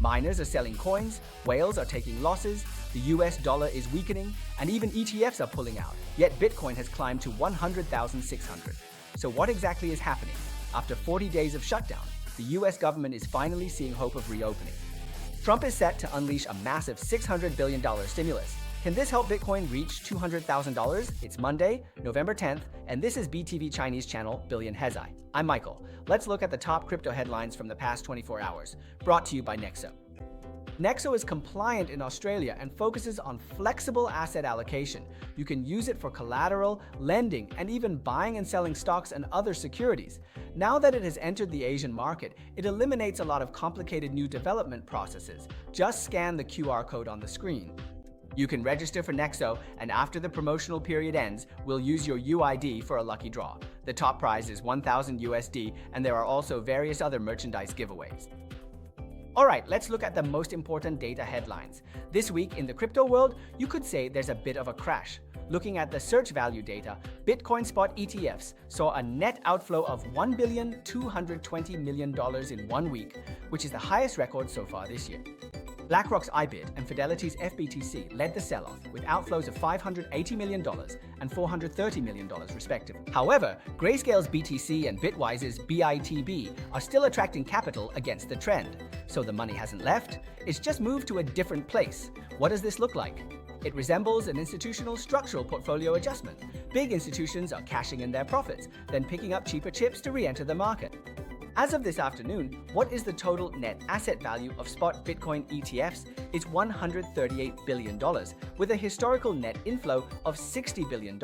Miners are selling coins, whales are taking losses, the US dollar is weakening, and even ETFs are pulling out, yet Bitcoin has climbed to 100,600. So what exactly is happening? After 40 days of shutdown, the US government is finally seeing hope of reopening. Trump is set to unleash a massive $600 billion stimulus. Can this help Bitcoin reach $200,000? It's Monday, November 10th, and this is BTV Chinese channel Billion Hezai. I'm Michael. Let's look at the top crypto headlines from the past 24 hours, brought to you by Nexo. Nexo is compliant in Australia and focuses on flexible asset allocation. You can use it for collateral, lending, and even buying and selling stocks and other securities. Now that it has entered the Asian market, it eliminates a lot of complicated new development processes. Just scan the QR code on the screen. You can register for Nexo, and after the promotional period ends, we'll use your UID for a lucky draw. The top prize is 1,000 USD, and there are also various other merchandise giveaways. Alright, let's look at the most important data headlines. This week in the crypto world, you could say there's a bit of a crash. Looking at the search value data, Bitcoin spot ETFs saw a net outflow of $1,220 million in 1 week, which is the highest record so far this year. BlackRock's IBIT and Fidelity's FBTC led the sell-off with outflows of $580 million and $430 million respectively. However, Grayscale's BTC and Bitwise's BITB are still attracting capital against the trend. So the money hasn't left, it's just moved to a different place. What does this look like? It resembles an institutional structural portfolio adjustment. Big institutions are cashing in their profits, then picking up cheaper chips to re-enter the market. As of this afternoon, what is the total net asset value of spot Bitcoin ETFs? It's $138 billion, with a historical net inflow of $60 billion.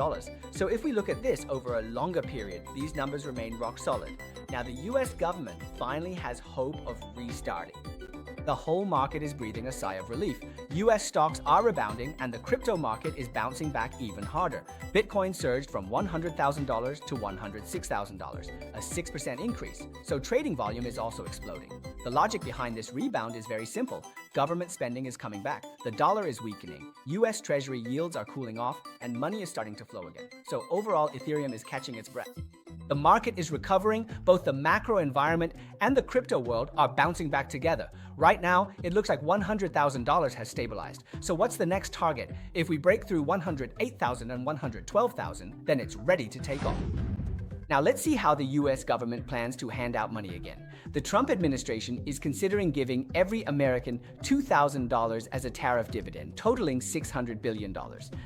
So if we look at this over a longer period, these numbers remain rock solid. Now the US government finally has hope of restarting. The whole market is breathing a sigh of relief. US stocks are rebounding and the crypto market is bouncing back even harder. Bitcoin surged from $100,000 to $106,000, a 6% increase. So trading volume is also exploding. The logic behind this rebound is very simple. Government spending is coming back. The dollar is weakening. US Treasury yields are cooling off and money is starting to flow again. So overall, Ethereum is catching its breath. The market is recovering, both the macro environment and the crypto world are bouncing back together. Right now, it looks like $100,000 has stabilized. So what's the next target? If we break through 108,000 and 112,000, then it's ready to take off. Now let's see how the US government plans to hand out money again. The Trump administration is considering giving every American $2,000 as a tariff dividend, totaling $600 billion.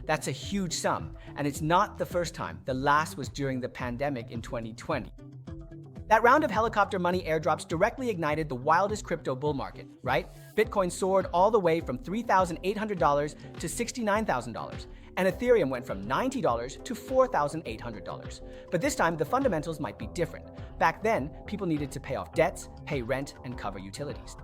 That's a huge sum, and it's not the first time. The last was during the pandemic in 2020. That round of helicopter money airdrops directly ignited the wildest crypto bull market, right? Bitcoin soared all the way from $3,800 to $69,000. And Ethereum went from $90 to $4,800. But this time, the fundamentals might be different. Back then, people needed to pay off debts, pay rent, and cover utilities.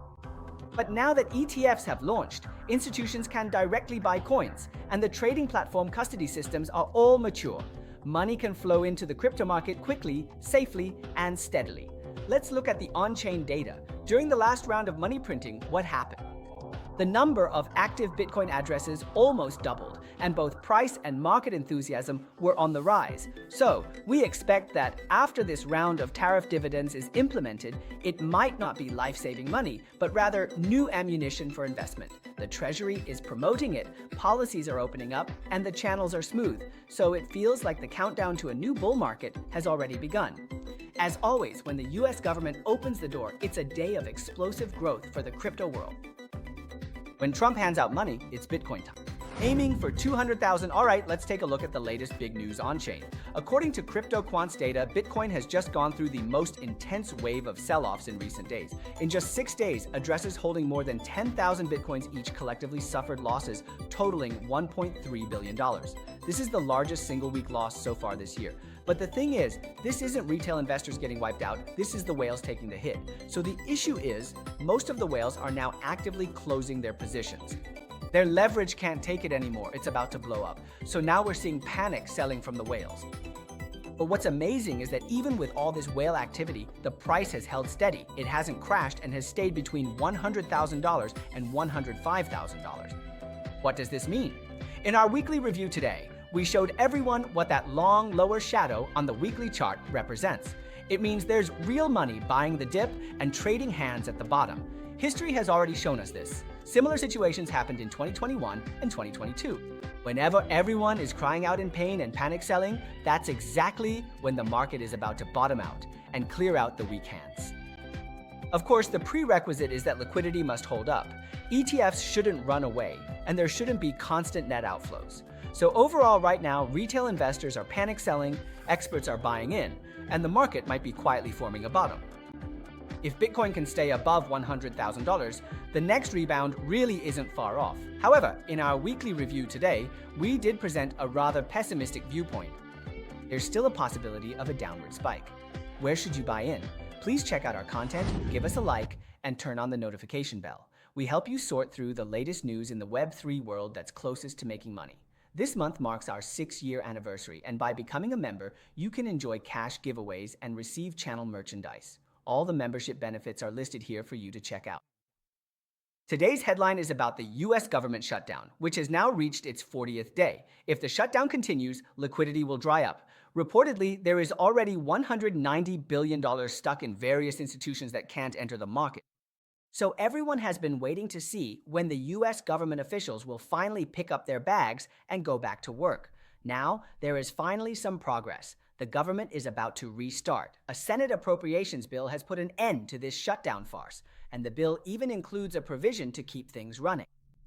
But now that ETFs have launched, institutions can directly buy coins, and the trading platform custody systems are all mature. Money can flow into the crypto market quickly, safely, and steadily. Let's look at the on-chain data. During the last round of money printing, what happened? The number of active Bitcoin addresses almost doubled, and both price and market enthusiasm were on the rise. So, we expect that after this round of tariff dividends is implemented, it might not be life-saving money, but rather new ammunition for investment. The Treasury is promoting it, policies are opening up, and the channels are smooth. So it feels like the countdown to a new bull market has already begun. As always, when the US government opens the door, it's a day of explosive growth for the crypto world. When Trump hands out money, it's Bitcoin time. Aiming for 200,000. All right, let's take a look at the latest big news on-chain. According to CryptoQuant's data, Bitcoin has just gone through the most intense wave of sell-offs in recent days. In just 6 days, addresses holding more than 10,000 Bitcoins each collectively suffered losses totaling $1.3 billion. This is the largest single-week loss so far this year. But the thing is, this isn't retail investors getting wiped out, this is the whales taking the hit. So the issue is, most of the whales are now actively closing their positions. Their leverage can't take it anymore, it's about to blow up. So now we're seeing panic selling from the whales. But what's amazing is that even with all this whale activity, the price has held steady. It hasn't crashed and has stayed between $100,000 and $105,000. What does this mean? In our weekly review today, we showed everyone what that long lower shadow on the weekly chart represents. It means there's real money buying the dip and trading hands at the bottom. History has already shown us this. Similar situations happened in 2021 and 2022. Whenever everyone is crying out in pain and panic selling, that's exactly when the market is about to bottom out and clear out the weak hands. Of course, the prerequisite is that liquidity must hold up. ETFs shouldn't run away, and there shouldn't be constant net outflows. So overall, right now, retail investors are panic selling, experts are buying in, and the market might be quietly forming a bottom. If Bitcoin can stay above $100,000, the next rebound really isn't far off. However, in our weekly review today, we did present a rather pessimistic viewpoint. There's still a possibility of a downward spike. Where should you buy in? Please check out our content, give us a like, and turn on the notification bell. We help you sort through the latest news in the Web3 world that's closest to making money. This month marks our 6-year anniversary, and by becoming a member, you can enjoy cash giveaways and receive channel merchandise. All the membership benefits are listed here for you to check out. Today's headline is about the US government shutdown, which has now reached its 40th day. If the shutdown continues, liquidity will dry up. Reportedly, there is already $190 billion stuck in various institutions that can't enter the market. So everyone has been waiting to see when the US government officials will finally pick up their bags and go back to work. Now, there is finally some progress. The government is about to restart. A Senate appropriations bill has put an end to this shutdown farce, and the bill even includes a provision to keep things running.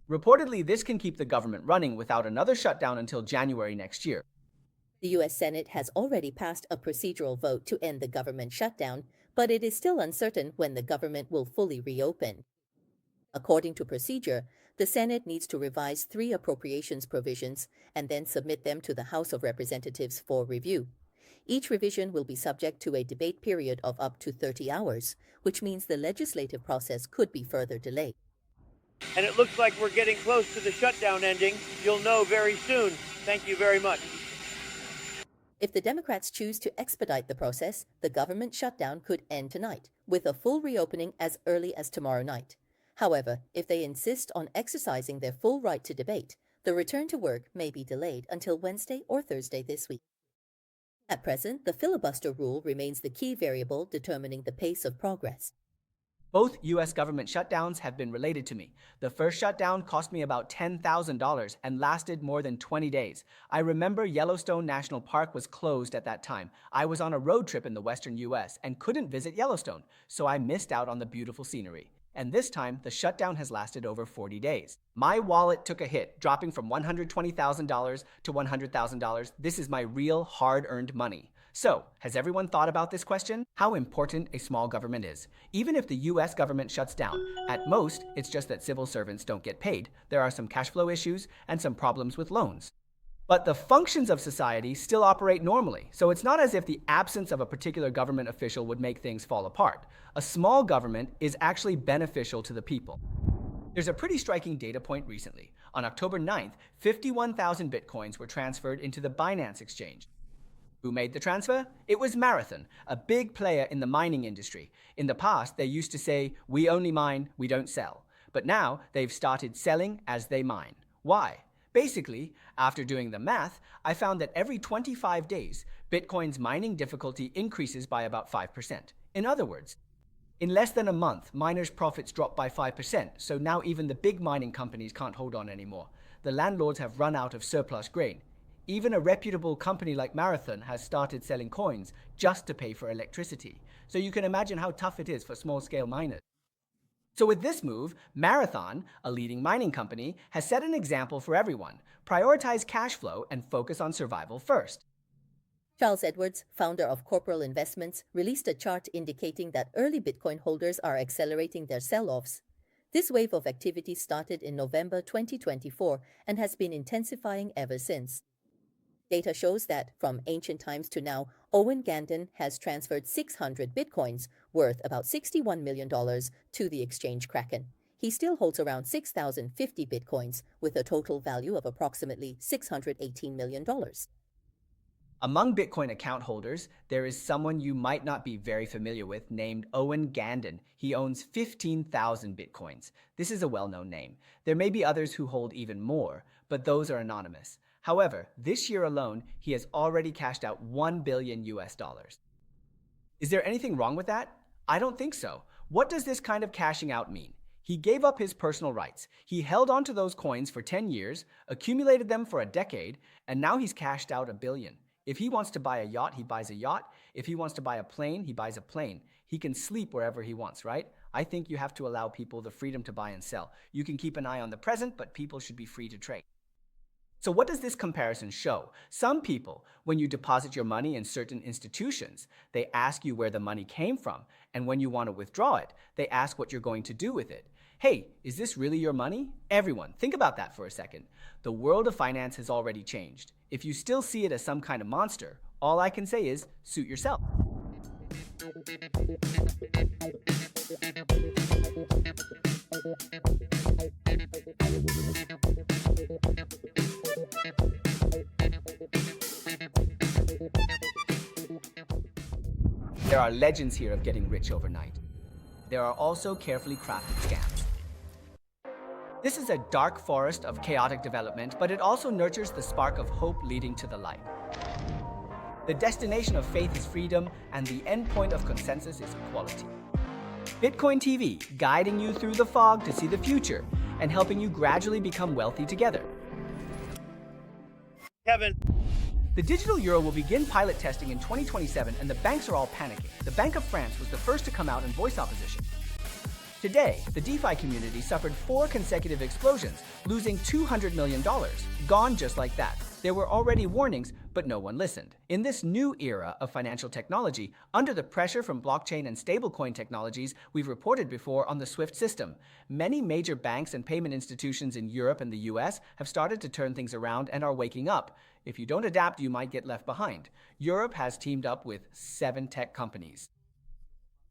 Reportedly, this can keep the government running without another shutdown until January next year. The U.S. Senate has already passed a procedural vote to end the government shutdown, but it is still uncertain when the government will fully reopen. According to procedure, the Senate needs to revise 3 appropriations provisions and then submit them to the House of Representatives for review. Each revision will be subject to a debate period of up to 30 hours, which means the legislative process could be further delayed. And it looks like we're getting close to the shutdown ending. You'll know very soon. Thank you very much. If the Democrats choose to expedite the process, the government shutdown could end tonight, with a full reopening as early as tomorrow night. However, if they insist on exercising their full right to debate, the return to work may be delayed until Wednesday or Thursday this week. At present, the filibuster rule remains the key variable determining the pace of progress. Both US government shutdowns have been related to me. The first shutdown cost me about $10,000 and lasted more than 20 days. I remember Yellowstone National Park was closed at that time. I was on a road trip in the western US and couldn't visit Yellowstone, so I missed out on the beautiful scenery. And this time, the shutdown has lasted over 40 days. My wallet took a hit, dropping from $120,000 to $100,000. This is my real hard-earned money. So, has everyone thought about this question? How important a small government is? Even if the US government shuts down, at most, it's just that civil servants don't get paid. There are some cash flow issues and some problems with loans. But the functions of society still operate normally, so it's not as if the absence of a particular government official would make things fall apart. A small government is actually beneficial to the people. There's a pretty striking data point recently. On October 9th, 51,000 bitcoins were transferred into the Binance exchange. Who made the transfer? It was Marathon, a big player in the mining industry. In the past, they used to say, "We only mine, we don't sell." But now, they've started selling as they mine. Why? Basically, after doing the math, I found that every 25 days, Bitcoin's mining difficulty increases by about 5%. In other words, in less than a month, miners' profits drop by 5%, so now even the big mining companies can't hold on anymore. The landlords have run out of surplus grain. Even a reputable company like Marathon has started selling coins just to pay for electricity. So you can imagine how tough it is for small-scale miners. So with this move, Marathon, a leading mining company, has set an example for everyone. Prioritize cash flow and focus on survival first. Charles Edwards, founder of Corporal Investments, released a chart indicating that early Bitcoin holders are accelerating their sell-offs. This wave of activity started in November 2024 and has been intensifying ever since. Data shows that, from ancient times to now, Owen Gandon has transferred 600 bitcoins, worth about $61 million, to the exchange Kraken. He still holds around 6,050 bitcoins, with a total value of approximately $618 million. Among Bitcoin account holders, there is someone you might not be very familiar with named Owen Gandon. He owns 15,000 Bitcoins. This is a well-known name. There may be others who hold even more, but those are anonymous. However, this year alone, he has already cashed out $1 billion. Is there anything wrong with that? I don't think so. What does this kind of cashing out mean? He gave up his personal rights. He held onto those coins for 10 years, accumulated them for a decade, and now he's cashed out $1 billion. If he wants to buy a yacht, he buys a yacht. If he wants to buy a plane, he buys a plane. He can sleep wherever he wants, right? I think you have to allow people the freedom to buy and sell. You can keep an eye on the present, but people should be free to trade. So what does this comparison show? Some people, when you deposit your money in certain institutions, they ask you where the money came from. And when you want to withdraw it, they ask what you're going to do with it. Hey, is this really your money? Everyone, think about that for a second. The world of finance has already changed. If you still see it as some kind of monster, all I can say is suit yourself. There are legends here of getting rich overnight. There are also carefully crafted scams. This is a dark forest of chaotic development, but it also nurtures the spark of hope leading to the light. The destination of faith is freedom, and the endpoint of consensus is equality. BitcoinTV, guiding you through the fog to see the future and helping you gradually become wealthy together. Kevin. The digital euro will begin pilot testing in 2027, and the banks are all panicking. The Bank of France was the first to come out and voice opposition. Today, the DeFi community suffered 4 consecutive explosions, losing $200 million, gone just like that. There were already warnings, but no one listened. In this new era of financial technology, under the pressure from blockchain and stablecoin technologies we've reported before on the SWIFT system, many major banks and payment institutions in Europe and the US have started to turn things around and are waking up. If you don't adapt, you might get left behind. Europe has teamed up with 7 tech companies.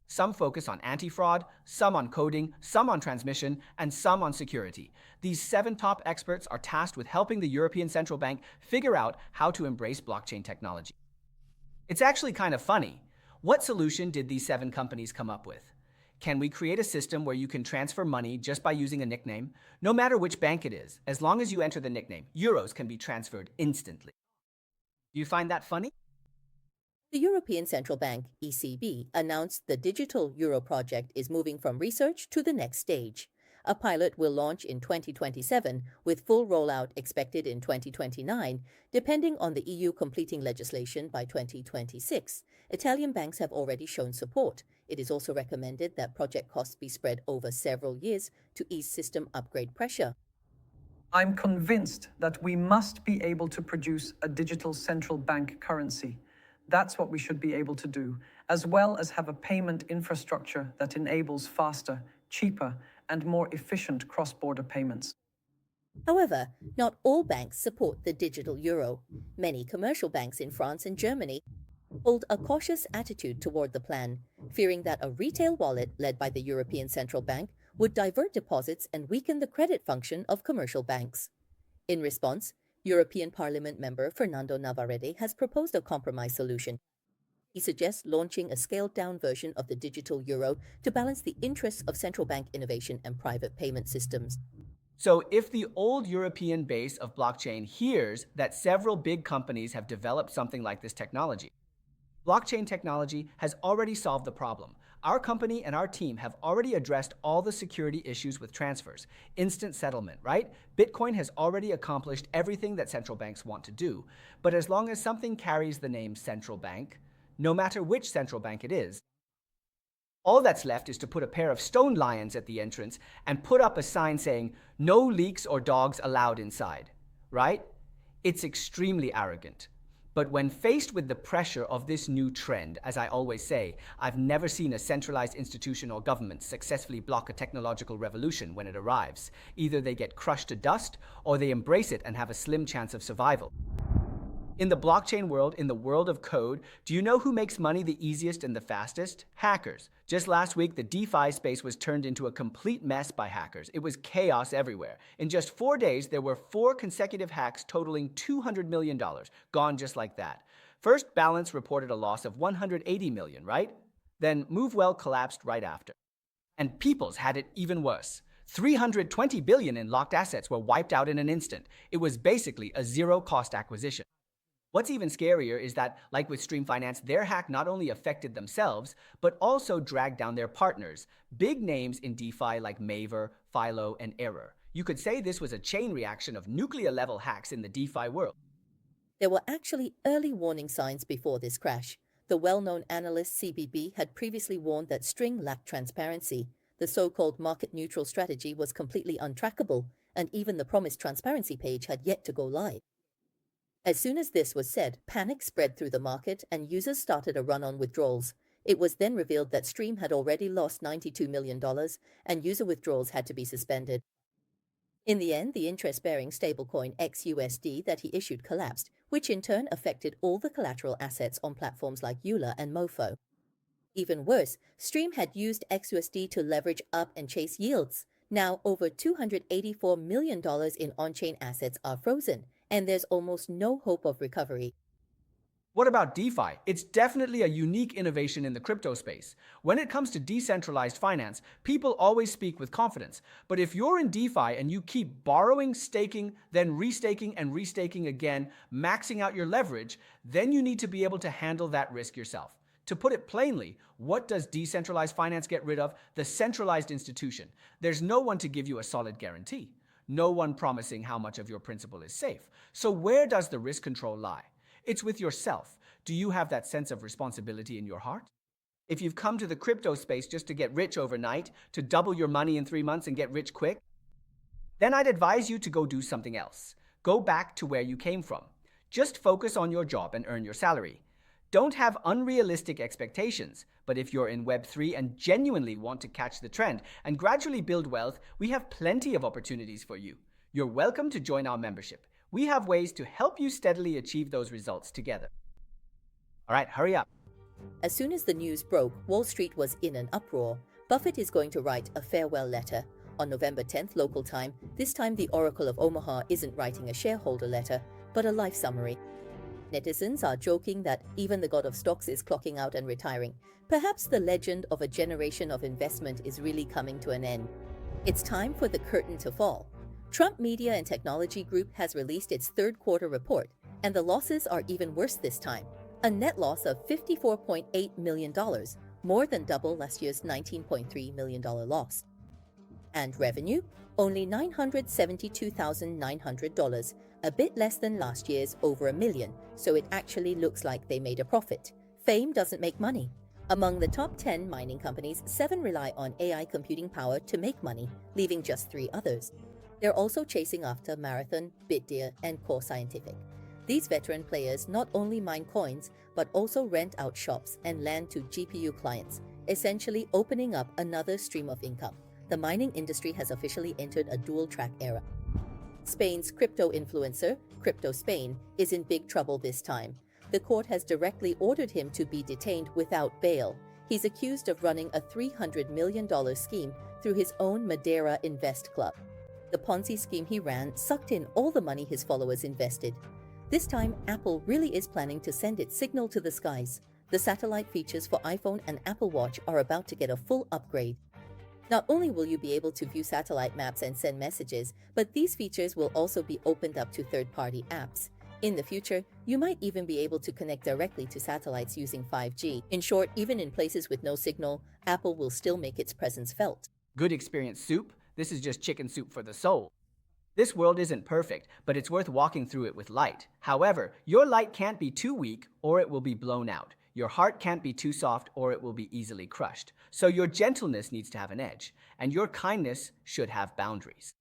Some focus on anti-fraud, some on coding, some on transmission, and some on security. These 7 top experts are tasked with helping the European Central Bank figure out how to embrace blockchain technology. It's actually kind of funny. What solution did these 7 companies come up with? Can we create a system where you can transfer money just by using a nickname? No matter which bank it is, as long as you enter the nickname, euros can be transferred instantly. Do you find that funny? The European Central Bank, ECB, announced the digital euro project is moving from research to the next stage. A pilot will launch in 2027, with full rollout expected in 2029, depending on the EU completing legislation by 2026. Italian banks have already shown support. It is also recommended that project costs be spread over several years to ease system upgrade pressure. I'm convinced that we must be able to produce a digital central bank currency. That's what we should be able to do, as well as have a payment infrastructure that enables faster, cheaper, and more efficient cross-border payments. However, not all banks support the digital euro. Many commercial banks in France and Germany hold a cautious attitude toward the plan, fearing that a retail wallet led by the European Central Bank would divert deposits and weaken the credit function of commercial banks. In response, European Parliament member Fernando Navarrete has proposed a compromise solution. He suggests launching a scaled-down version of the digital euro to balance the interests of central bank innovation and private payment systems. So if the old European base of blockchain hears that several big companies have developed something like this technology, blockchain technology has already solved the problem. Our company and our team have already addressed all the security issues with transfers. Instant settlement, right? Bitcoin has already accomplished everything that central banks want to do. But as long as something carries the name central bank, no matter which central bank it is, all that's left is to put a pair of stone lions at the entrance and put up a sign saying, "No leaks or dogs allowed inside," right? It's extremely arrogant. But when faced with the pressure of this new trend, as I always say, I've never seen a centralized institution or government successfully block a technological revolution when it arrives. Either they get crushed to dust, or they embrace it and have a slim chance of survival. In the blockchain world, in the world of code, do you know who makes money the easiest and the fastest? Hackers. Just last week, the DeFi space was turned into a complete mess by hackers. It was chaos everywhere. In just 4 days, there were 4 consecutive hacks totaling $200 million, gone just like that. First, Balance reported a loss of $180 million, right? Then Movewell collapsed right after. And People's had it even worse. $320 billion in locked assets were wiped out in an instant. It was basically a zero-cost acquisition. What's even scarier is that, like with Stream Finance, their hack not only affected themselves, but also dragged down their partners, big names in DeFi like Maver, Philo, and Error. You could say this was a chain reaction of nuclear-level hacks in the DeFi world. There were actually early warning signs before this crash. The well-known analyst CBB had previously warned that String lacked transparency. The so-called market-neutral strategy was completely untrackable, and even the promised transparency page had yet to go live. As soon as this was said, panic spread through the market and users started a run on withdrawals. It was then revealed that Stream had already lost $92 million and user withdrawals had to be suspended. In the end, the interest-bearing stablecoin XUSD that he issued collapsed, which in turn affected all the collateral assets on platforms like Euler and Mofo. Even worse, Stream had used XUSD to leverage up and chase yields. Now, over $284 million in on-chain assets are frozen, and there's almost no hope of recovery. What about DeFi? It's definitely a unique innovation in the crypto space. When it comes to decentralized finance, people always speak with confidence. But if you're in DeFi and you keep borrowing, staking, then restaking and restaking again, maxing out your leverage, then you need to be able to handle that risk yourself. To put it plainly, what does decentralized finance get rid of? The centralized institution. There's no one to give you a solid guarantee. No one promising how much of your principal is safe. So where does the risk control lie? It's with yourself. Do you have that sense of responsibility in your heart? If you've come to the crypto space just to get rich overnight, to double your money in 3 months and get rich quick, then I'd advise you to go do something else. Go back to where you came from. Just focus on your job and earn your salary. Don't have unrealistic expectations, but if you're in Web3 and genuinely want to catch the trend and gradually build wealth, we have plenty of opportunities for you. You're welcome to join our membership. We have ways to help you steadily achieve those results together. All right, hurry up. As soon as the news broke, Wall Street was in an uproar. Buffett is going to write a farewell letter. On November 10th local time, this time the Oracle of Omaha isn't writing a shareholder letter, but a life summary. Netizens are joking that even the god of stocks is clocking out and retiring. Perhaps the legend of a generation of investment is really coming to an end. It's time for the curtain to fall. Trump Media and Technology Group has released its third quarter report, and the losses are even worse this time. A net loss of $54.8 million, more than double last year's $19.3 million loss. And revenue? Only $972,900, a bit less than last year's over $1 million, so it actually looks like they made a profit. Fame doesn't make money. Among the top 10 mining companies, 7 rely on AI computing power to make money, leaving just 3 others. They're also chasing after Marathon, BitDeer, and Core Scientific. These veteran players not only mine coins, but also rent out shops and land to GPU clients, essentially opening up another stream of income. The mining industry has officially entered a dual-track era. Spain's crypto influencer, Crypto Spain, is in big trouble this time. The court has directly ordered him to be detained without bail. He's accused of running a $300 million scheme through his own Madeira Invest Club. The Ponzi scheme he ran sucked in all the money his followers invested. This time, Apple really is planning to send its signal to the skies. The satellite features for iPhone and Apple Watch are about to get a full upgrade. Not only will you be able to view satellite maps and send messages, but these features will also be opened up to third-party apps. In the future, you might even be able to connect directly to satellites using 5G. In short, even in places with no signal, Apple will still make its presence felt. Good experience, soup? This is just chicken soup for the soul. This world isn't perfect, but it's worth walking through it with light. However, your light can't be too weak or it will be blown out. Your heart can't be too soft or it will be easily crushed. So your gentleness needs to have an edge, and your kindness should have boundaries.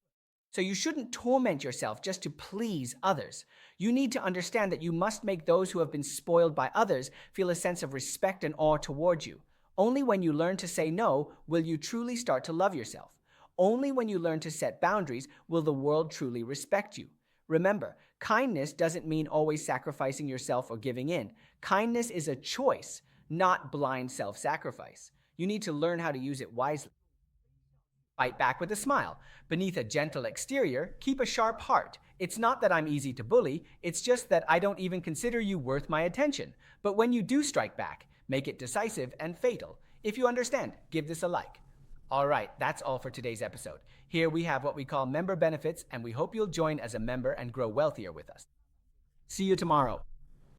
So you shouldn't torment yourself just to please others. You need to understand that you must make those who have been spoiled by others feel a sense of respect and awe towards you. Only when you learn to say no will you truly start to love yourself. Only when you learn to set boundaries will the world truly respect you. Remember, kindness doesn't mean always sacrificing yourself or giving in. Kindness is a choice, not blind self-sacrifice. You need to learn how to use it wisely. Fight back with a smile. Beneath a gentle exterior, keep a sharp heart. It's not that I'm easy to bully, it's just that I don't even consider you worth my attention. But when you do strike back, make it decisive and fatal. If you understand, give this a like. All right, that's all for today's episode. Here we have what we call member benefits, and we hope you'll join as a member and grow wealthier with us. See you tomorrow.